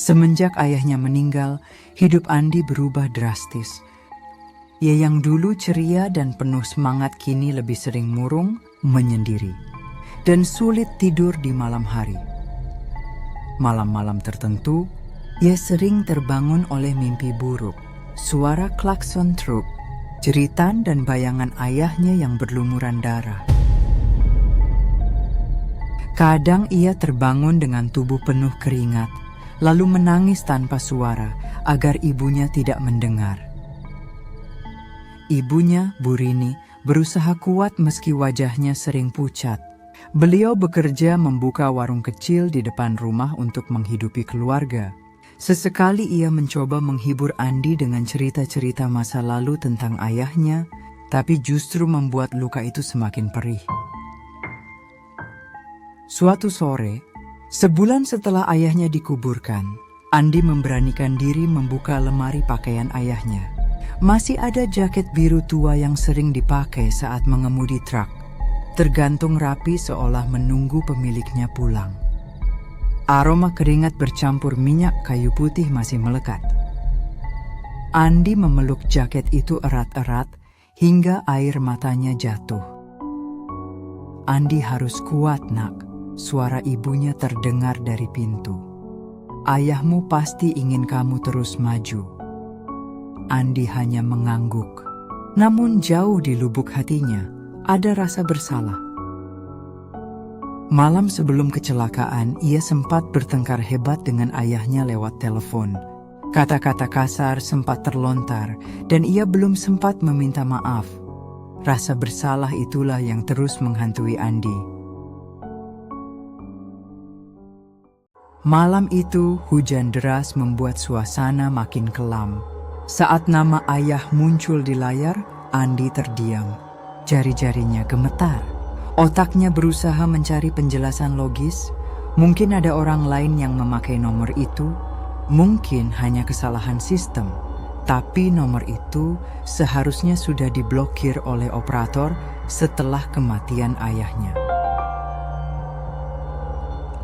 Semenjak ayahnya meninggal, hidup Andi berubah drastis. Ia yang dulu ceria dan penuh semangat kini lebih sering murung, menyendiri, dan sulit tidur di malam hari. Malam-malam tertentu, ia sering terbangun oleh mimpi buruk, suara klakson truk, jeritan dan bayangan ayahnya yang berlumuran darah. Kadang ia terbangun dengan tubuh penuh keringat, lalu menangis tanpa suara agar ibunya tidak mendengar. Ibunya, Bu Rini, berusaha kuat meski wajahnya sering pucat. Beliau bekerja membuka warung kecil di depan rumah untuk menghidupi keluarga. Sesekali ia mencoba menghibur Andi dengan cerita-cerita masa lalu tentang ayahnya, tapi justru membuat luka itu semakin perih. Suatu sore, sebulan setelah ayahnya dikuburkan, Andi memberanikan diri membuka lemari pakaian ayahnya. Masih ada jaket biru tua yang sering dipakai saat mengemudi truk, tergantung rapi seolah menunggu pemiliknya pulang. Aroma keringat bercampur minyak kayu putih masih melekat. Andi memeluk jaket itu erat-erat hingga air matanya jatuh. Andi harus kuat, nak. Suara ibunya terdengar dari pintu. Ayahmu pasti ingin kamu terus maju. Andi hanya mengangguk. Namun jauh di lubuk hatinya, ada rasa bersalah. Malam sebelum kecelakaan, ia sempat bertengkar hebat dengan ayahnya lewat telepon. Kata-kata kasar sempat terlontar dan ia belum sempat meminta maaf. Rasa bersalah itulah yang terus menghantui Andi. Malam itu, hujan deras membuat suasana makin kelam. Saat nama ayah muncul di layar, Andi terdiam. Jari-jarinya gemetar. Otaknya berusaha mencari penjelasan logis. Mungkin ada orang lain yang memakai nomor itu. Mungkin hanya kesalahan sistem. Tapi nomor itu seharusnya sudah diblokir oleh operator setelah kematian ayahnya.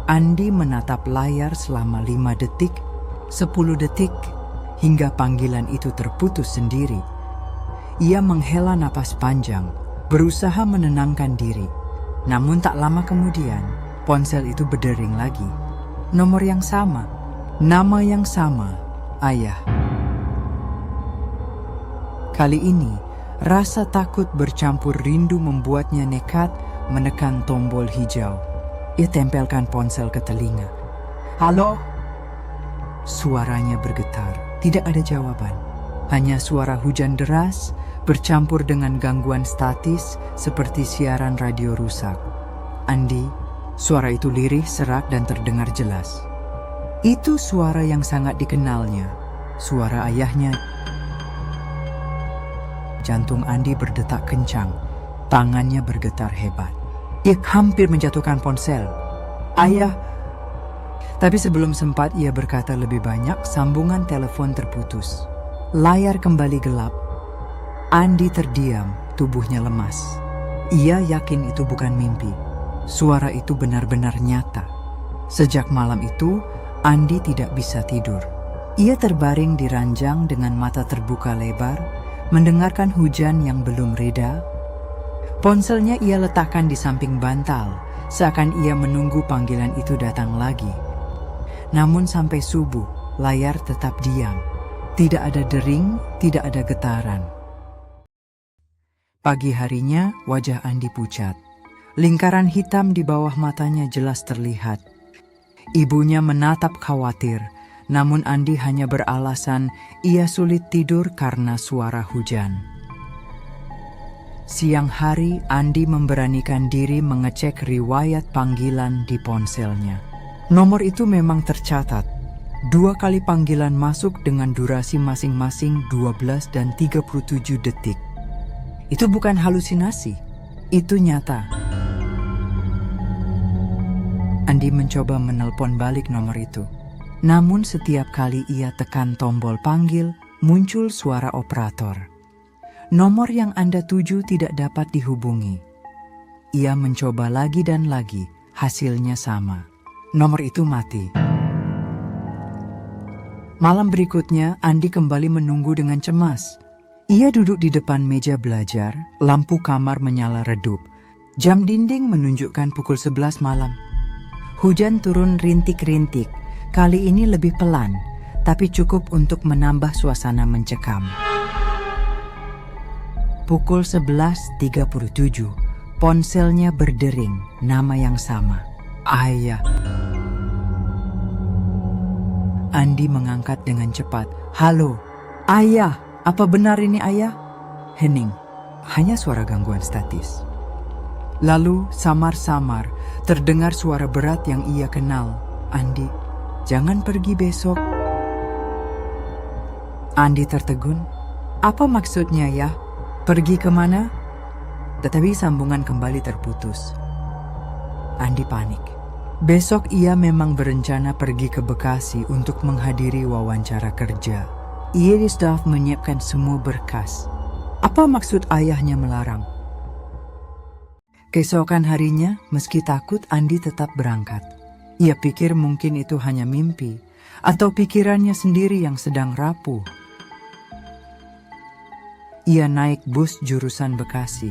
Andi menatap layar selama 5 detik, 10 detik, hingga panggilan itu terputus sendiri. Ia menghela napas panjang, berusaha menenangkan diri. Namun tak lama kemudian, ponsel itu berdering lagi. Nomor yang sama, nama yang sama, ayah. Kali ini, rasa takut bercampur rindu membuatnya nekat menekan tombol hijau. Ia tempelkan ponsel ke telinga. Halo? Suaranya bergetar. Tidak ada jawaban. Hanya suara hujan deras bercampur dengan gangguan statis seperti siaran radio rusak. Andi, suara itu lirih, serak dan terdengar jelas. Itu suara yang sangat dikenalnya. Suara ayahnya. Jantung Andi berdetak kencang. Tangannya bergetar hebat. Ia hampir menjatuhkan ponsel. Ayah. Tapi sebelum sempat ia berkata lebih banyak, sambungan telepon terputus. Layar kembali gelap. Andi terdiam, tubuhnya lemas. Ia yakin itu bukan mimpi. Suara itu benar-benar nyata. Sejak malam itu, Andi tidak bisa tidur. Ia terbaring di ranjang dengan mata terbuka lebar, mendengarkan hujan yang belum reda. Ponselnya ia letakkan di samping bantal, seakan ia menunggu panggilan itu datang lagi. Namun sampai subuh, layar tetap diam. Tidak ada dering, tidak ada getaran. Pagi harinya, wajah Andi pucat. Lingkaran hitam di bawah matanya jelas terlihat. Ibunya menatap khawatir, namun Andi hanya beralasan ia sulit tidur karena suara hujan. Siang hari, Andi memberanikan diri mengecek riwayat panggilan di ponselnya. Nomor itu memang tercatat. 2 kali panggilan masuk dengan durasi masing-masing 12 dan 37 detik. Itu bukan halusinasi, itu nyata. Andi mencoba menelpon balik nomor itu. Namun setiap kali ia tekan tombol panggil, muncul suara operator. Nomor yang Anda tuju tidak dapat dihubungi. Ia mencoba lagi dan lagi, hasilnya sama. Nomor itu mati. Malam berikutnya, Andi kembali menunggu dengan cemas. Ia duduk di depan meja belajar, lampu kamar menyala redup. Jam dinding menunjukkan pukul 11 malam. Hujan turun rintik-rintik, kali ini lebih pelan, tapi cukup untuk menambah suasana mencekam. Pukul 11.37, ponselnya berdering, nama yang sama. Ayah. Andi mengangkat dengan cepat. Halo, ayah, apa benar ini ayah? Hening, hanya suara gangguan statis. Lalu samar-samar terdengar suara berat yang ia kenal. Andi, jangan pergi besok. Andi tertegun. Apa maksudnya ya? Pergi kemana? Tetapi sambungan kembali terputus. Andi panik. Besok ia memang berencana pergi ke Bekasi untuk menghadiri wawancara kerja. Ia di staf menyiapkan semua berkas. Apa maksud ayahnya melarang? Keesokan harinya, meski takut, Andi tetap berangkat. Ia pikir mungkin itu hanya mimpi, atau pikirannya sendiri yang sedang rapuh. Ia naik bus jurusan Bekasi.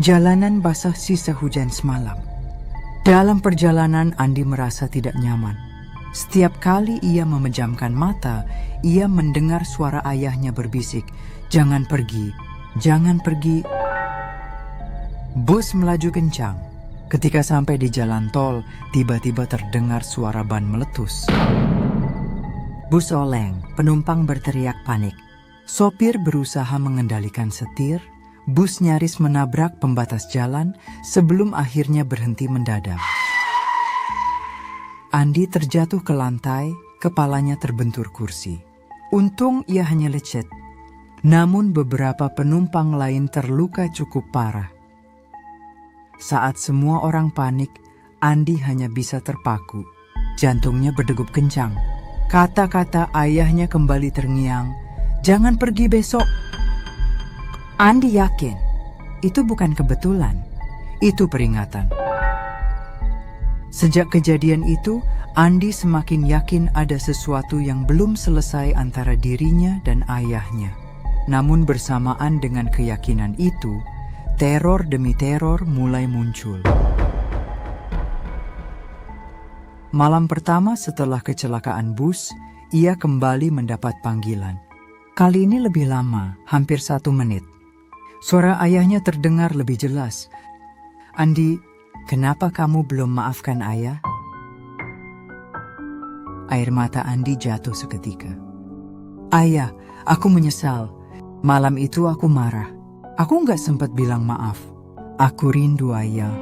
Jalanan basah sisa hujan semalam. Dalam perjalanan, Andi merasa tidak nyaman. Setiap kali ia memejamkan mata, ia mendengar suara ayahnya berbisik, "Jangan pergi, jangan pergi." Bus melaju kencang. Ketika sampai di jalan tol, tiba-tiba terdengar suara ban meletus. Bus oleng, penumpang berteriak panik. Sopir berusaha mengendalikan setir, bus nyaris menabrak pembatas jalan sebelum akhirnya berhenti mendadak. Andi terjatuh ke lantai, kepalanya terbentur kursi. Untung ia hanya lecet, namun beberapa penumpang lain terluka cukup parah. Saat semua orang panik, Andi hanya bisa terpaku. Jantungnya berdegup kencang. Kata-kata ayahnya kembali terngiang, "Jangan pergi besok." Andi yakin itu bukan kebetulan, itu peringatan. Sejak kejadian itu, Andi semakin yakin ada sesuatu yang belum selesai antara dirinya dan ayahnya. Namun bersamaan dengan keyakinan itu, teror demi teror mulai muncul. Malam pertama setelah kecelakaan bus, ia kembali mendapat panggilan. Kali ini lebih lama, hampir 1 menit. Suara ayahnya terdengar lebih jelas. "Andi, kenapa kamu belum maafkan ayah?" Air mata Andi jatuh seketika. "Ayah, aku menyesal. Malam itu aku marah. Aku nggak sempat bilang maaf. Aku rindu ayah."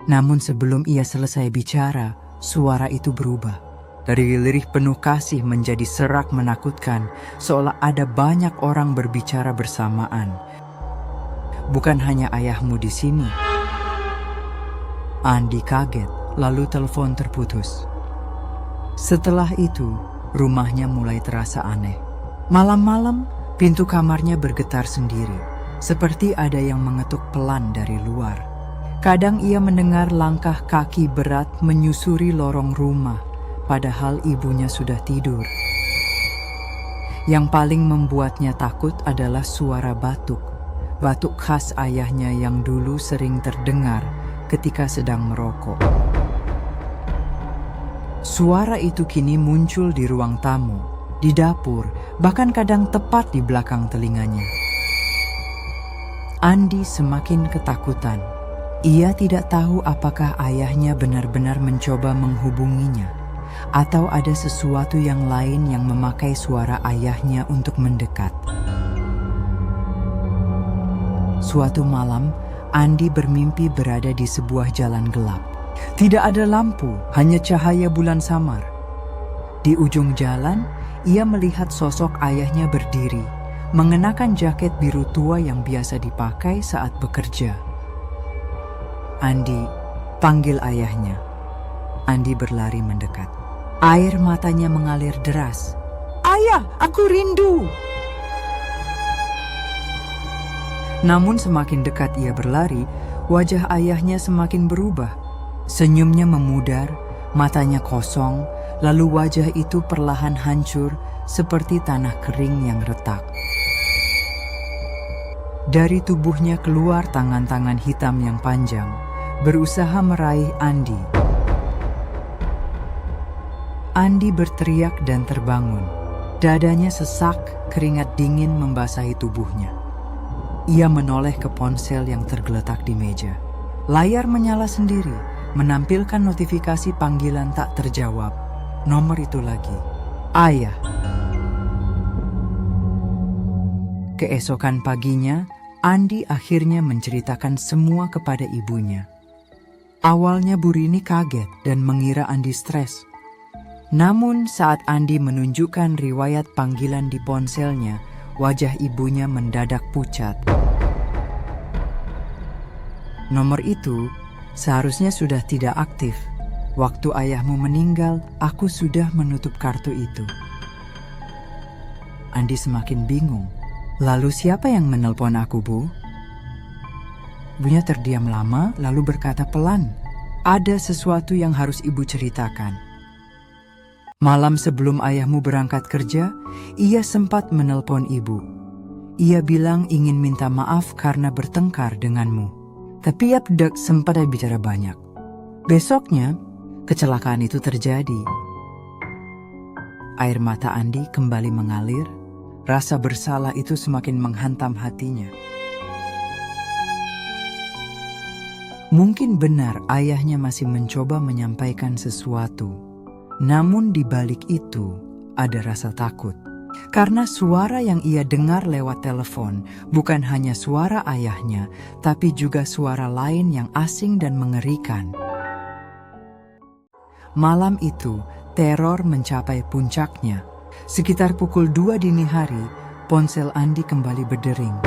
Namun sebelum ia selesai bicara, suara itu berubah. Dari lirih penuh kasih menjadi serak menakutkan, seolah ada banyak orang berbicara bersamaan. "Bukan hanya ayahmu di sini." Andi kaget, lalu telepon terputus. Setelah itu, rumahnya mulai terasa aneh. Malam-malam, pintu kamarnya bergetar sendiri, seperti ada yang mengetuk pelan dari luar. Kadang ia mendengar langkah kaki berat menyusuri lorong rumah, padahal ibunya sudah tidur. Yang paling membuatnya takut adalah suara batuk. Batuk khas ayahnya yang dulu sering terdengar ketika sedang merokok. Suara itu kini muncul di ruang tamu, di dapur, bahkan kadang tepat di belakang telinganya. Andi semakin ketakutan. Ia tidak tahu apakah ayahnya benar-benar mencoba menghubunginya, atau ada sesuatu yang lain yang memakai suara ayahnya untuk mendekat. Suatu malam, Andi bermimpi berada di sebuah jalan gelap. Tidak ada lampu, hanya cahaya bulan samar. Di ujung jalan, ia melihat sosok ayahnya berdiri, mengenakan jaket biru tua yang biasa dipakai saat bekerja. "Andi," panggil ayahnya. Andi berlari mendekat. Air matanya mengalir deras. "Ayah, aku rindu!" Namun semakin dekat ia berlari, wajah ayahnya semakin berubah. Senyumnya memudar, Matanya kosong, lalu wajah itu perlahan hancur seperti tanah kering yang retak. Dari tubuhnya keluar tangan-tangan hitam yang panjang, berusaha meraih Andi. Andi berteriak dan terbangun. Dadanya sesak, keringat dingin membasahi tubuhnya. Ia menoleh ke ponsel yang tergeletak di meja. Layar menyala sendiri, menampilkan notifikasi panggilan tak terjawab. Nomor itu lagi, ayah. Keesokan paginya, Andi akhirnya menceritakan semua kepada ibunya. Awalnya Bu Rini kaget dan mengira Andi stres. Namun saat Andi menunjukkan riwayat panggilan di ponselnya, wajah ibunya mendadak pucat. Nomor itu seharusnya sudah tidak aktif. Waktu ayahmu meninggal, aku sudah menutup kartu itu. Andi semakin bingung. Lalu siapa yang menelpon aku, Bu? Ibunya terdiam lama, lalu berkata pelan, ada sesuatu yang harus ibu ceritakan. Malam sebelum ayahmu berangkat kerja, ia sempat menelpon ibu. Ia bilang ingin minta maaf karena bertengkar denganmu. Tapi ia tidak sempat bicara banyak. Besoknya, kecelakaan itu terjadi. Air mata Andi kembali mengalir. Rasa bersalah itu semakin menghantam hatinya. Mungkin benar ayahnya masih mencoba menyampaikan sesuatu. Namun di balik itu ada rasa takut. Karena suara yang ia dengar lewat telepon bukan hanya suara ayahnya, tapi juga suara lain yang asing dan mengerikan. Malam itu, teror mencapai puncaknya. Sekitar pukul 2 dini hari, ponsel Andi kembali berdering.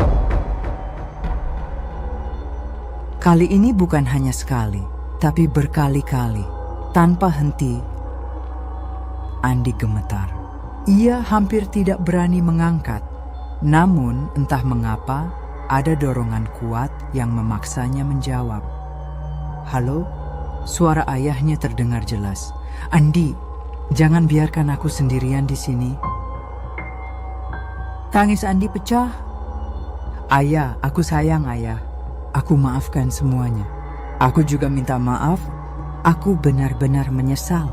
Kali ini bukan hanya sekali, tapi berkali-kali. Tanpa henti, Andi gemetar. Ia hampir tidak berani mengangkat. Namun, entah mengapa, ada dorongan kuat yang memaksanya menjawab. Halo? Suara ayahnya terdengar jelas. Andi, jangan biarkan aku sendirian di sini. Tangis Andi pecah. Ayah, aku sayang ayah. Aku maafkan semuanya. Aku juga minta maaf. Aku benar-benar menyesal.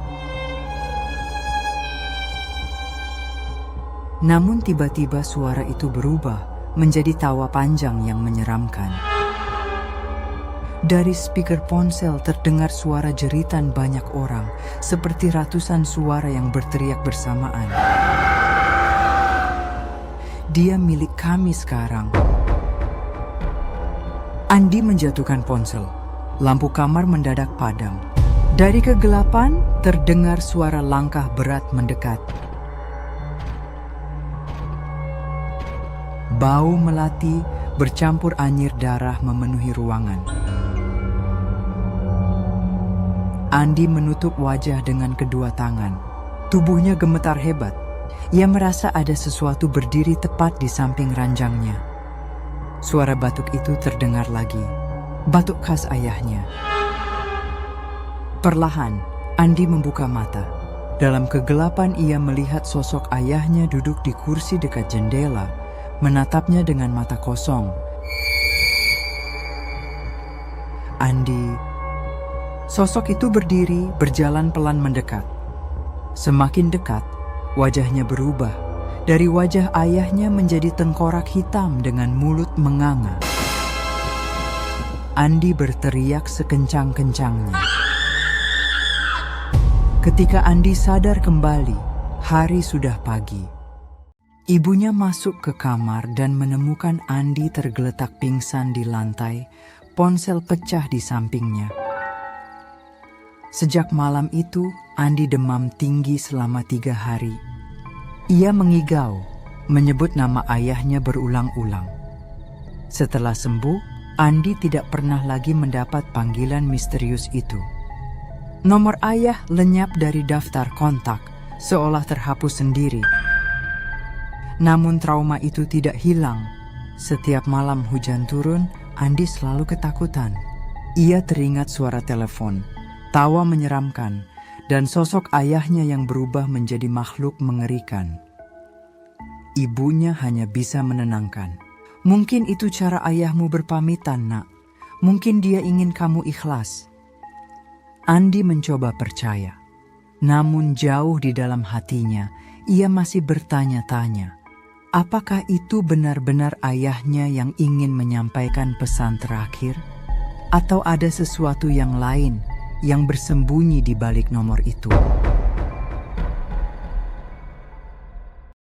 Namun tiba-tiba suara itu berubah menjadi tawa panjang yang menyeramkan. Dari speaker ponsel terdengar suara jeritan banyak orang, seperti ratusan suara yang berteriak bersamaan. Dia milik kami sekarang. Andi menjatuhkan ponsel. Lampu kamar mendadak padam. Dari kegelapan terdengar suara langkah berat mendekat. Bau melati bercampur anyir darah memenuhi ruangan. Andi menutup wajah dengan kedua tangan. Tubuhnya gemetar hebat. Ia merasa ada sesuatu berdiri tepat di samping ranjangnya. Suara batuk itu terdengar lagi. Batuk khas ayahnya. Perlahan, Andi membuka mata. Dalam kegelapan ia melihat sosok ayahnya duduk di kursi dekat jendela, menatapnya dengan mata kosong. Andi. Sosok itu berdiri, berjalan pelan mendekat. Semakin dekat, wajahnya berubah. Dari wajah ayahnya menjadi tengkorak hitam dengan mulut menganga. Andi berteriak sekencang-kencangnya. Ketika Andi sadar kembali, hari sudah pagi. Ibunya masuk ke kamar dan menemukan Andi tergeletak pingsan di lantai, ponsel pecah di sampingnya. Sejak malam itu, Andi demam tinggi selama 3 hari. Ia mengigau, menyebut nama ayahnya berulang-ulang. Setelah sembuh, Andi tidak pernah lagi mendapat panggilan misterius itu. Nomor ayah lenyap dari daftar kontak, seolah terhapus sendiri. Namun trauma itu tidak hilang. Setiap malam hujan turun, Andi selalu ketakutan. Ia teringat suara telepon, tawa menyeramkan, dan sosok ayahnya yang berubah menjadi makhluk mengerikan. Ibunya hanya bisa menenangkan. Mungkin itu cara ayahmu berpamitan, nak. Mungkin dia ingin kamu ikhlas. Andi mencoba percaya. Namun jauh di dalam hatinya, ia masih bertanya-tanya. Apakah itu benar-benar ayahnya yang ingin menyampaikan pesan terakhir? Atau ada sesuatu yang lain yang bersembunyi di balik nomor itu?